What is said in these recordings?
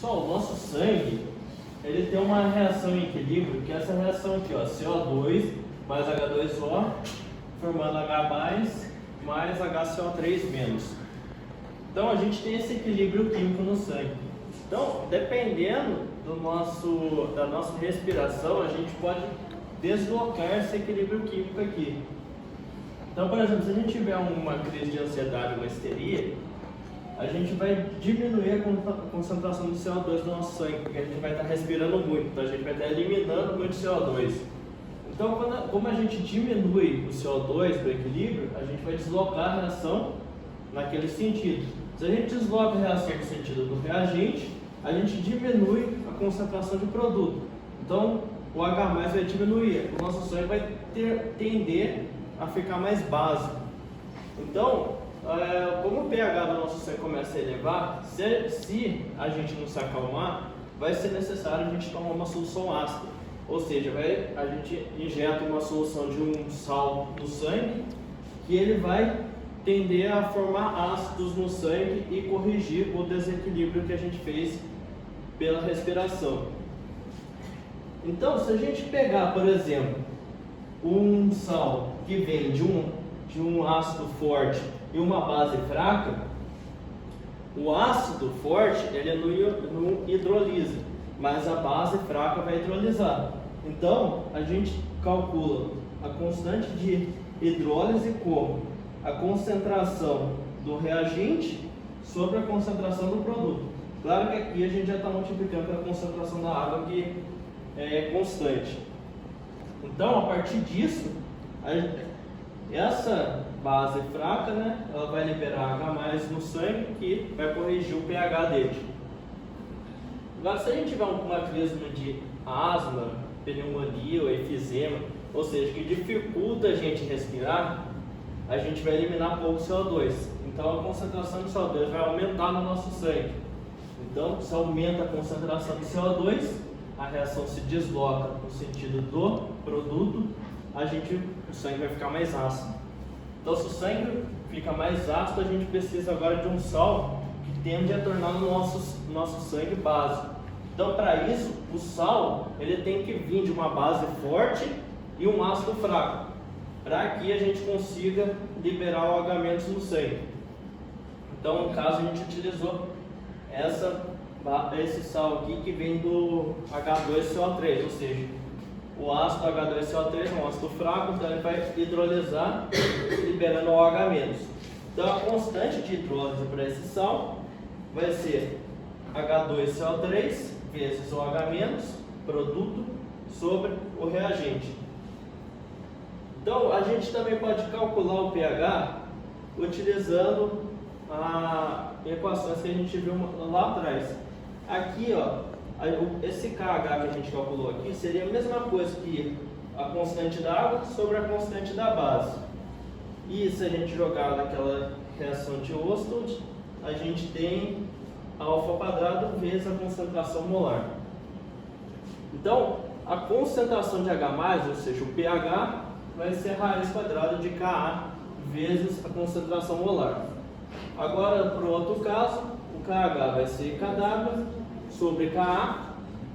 Pessoal, o nosso sangue, ele tem uma reação em equilíbrio, que é essa reação aqui, ó, CO2 mais H2O, formando H+, mais HCO3 menos. Então a gente tem esse equilíbrio químico no sangue. Então, dependendo da nossa respiração, a gente pode deslocar esse equilíbrio químico aqui. Então, por exemplo, se a gente tiver uma crise de ansiedade, uma histeria, a gente vai diminuir a concentração de CO2 no nosso sangue, porque a gente vai estar respirando muito, então a gente vai estar eliminando muito CO2. Então, como a gente diminui o CO2 para o equilíbrio, a gente vai deslocar a reação naquele sentido. Se a gente desloca a reação no sentido do reagente, a gente diminui a concentração de produto. Então, o H+ vai diminuir, o nosso sangue vai tender a ficar mais básico. Então, como o pH do nosso sangue começa a elevar, se a gente não se acalmar, vai ser necessário a gente tomar uma solução ácida. Ou seja, a gente injeta uma solução de um sal no sangue, que ele vai tender a formar ácidos no sangue e corrigir o desequilíbrio que a gente fez pela respiração. Então, se a gente pegar, por exemplo, um sal que vem de um ácido forte e uma base fraca, o ácido forte ele não hidrolisa, mas a base fraca vai hidrolisar. Então, a gente calcula a constante de hidrólise como a concentração do reagente sobre a concentração do produto. Claro que aqui a gente já está multiplicando pela concentração da água, que é constante. Então, a partir disso, essa base fraca, né, ela vai liberar H+ no sangue, que vai corrigir o pH dele. Agora, se a gente tiver uma crise de asma, pneumonia ou efizema, ou seja, que dificulta a gente respirar, a gente vai eliminar pouco CO2. Então, a concentração de CO2 vai aumentar no nosso sangue. Então, se aumenta a concentração de CO2, a reação se desloca no sentido do produto, o sangue vai ficar mais ácido. Então, se o sangue fica mais ácido, a gente precisa agora de um sal que tende a tornar o nosso sangue básico. Então, para isso, o sal ele tem que vir de uma base forte e um ácido fraco, para que a gente consiga liberar o H- no sangue. Então, no caso, a gente utilizou esse sal aqui que vem do H2CO3, ou seja, o ácido H2CO3 é um ácido fraco, então ele vai hidrolisar, liberando o H-. Então, a constante de hidrólise para esse sal vai ser H2CO3 vezes o H-, produto, sobre o reagente. Então, a gente também pode calcular o pH utilizando as equações que a gente viu lá atrás. Aqui, ó, esse KH que a gente calculou aqui seria a mesma coisa que a constante da água sobre a constante da base. E se a gente jogar naquela reação de Ostwald, a gente tem α² vezes a concentração molar. Então, a concentração de H+, ou seja, o pH, vai ser raiz quadrada de Ka vezes a concentração molar. Agora, para o outro caso, o KH vai ser Kw sobre Ka.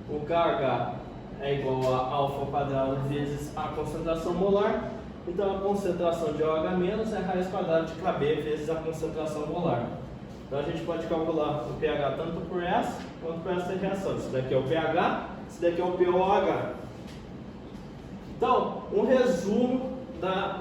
O KH é igual a α² vezes a concentração molar. Então, a concentração de OH- é raiz quadrada de Kb vezes a concentração molar. Então, a gente pode calcular o pH tanto por essa quanto por essa reação. Isso daqui é o pH, isso daqui é o pOH. Então, um resumo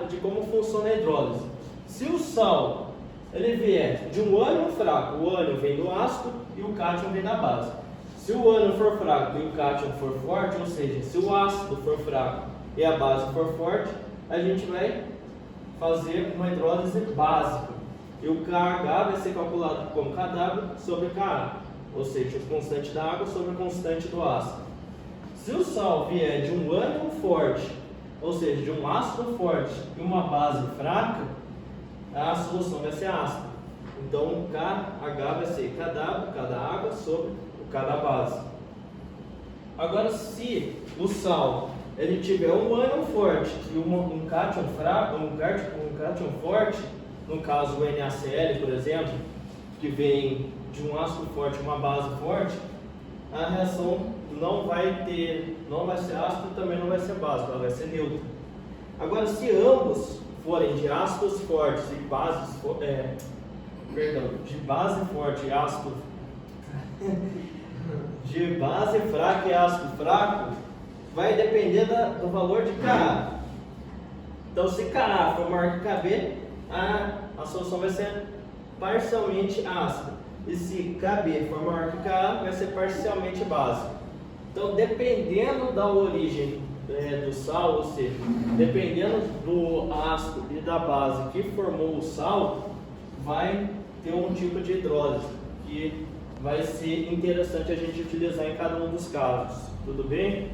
de como funciona a hidrólise. Se o sal ele vier de um ânion fraco, o ânion vem do ácido e o cátion vem da base. Se o ânion for fraco e o cátion for forte, ou seja, se o ácido for fraco e a base for forte, a gente vai fazer uma hidrólise básica. E o KH vai ser calculado como Kw sobre Ka, ou seja, a constante da água sobre a constante do ácido. Se o sal vier de um ânion forte, ou seja, de um ácido forte e uma base fraca, a solução vai ser ácida. Então, o KH vai ser Kw, K da água, sobre o K da base. Agora, se o sal ele tiver um ânion forte e um cátion fraco, um cátion forte, no caso o NaCl, por exemplo, que vem de um ácido forte e uma base forte, a reação não vai ser ácida e também não vai ser básica, ela vai ser neutra. Agora, se ambos forem de ácidos fortes e bases, de base forte e ácido, de base fraca e ácido fraco, vai depender do valor de Ka. Então, se Ka for maior que Kb, a solução vai ser parcialmente ácida. E se Kb for maior que Ka, vai ser parcialmente básica. Então, dependendo da origem do sal, ou seja, dependendo do ácido e da base que formou o sal, vai ter um tipo de hidrólise que vai ser interessante a gente utilizar em cada um dos casos. Tudo bem?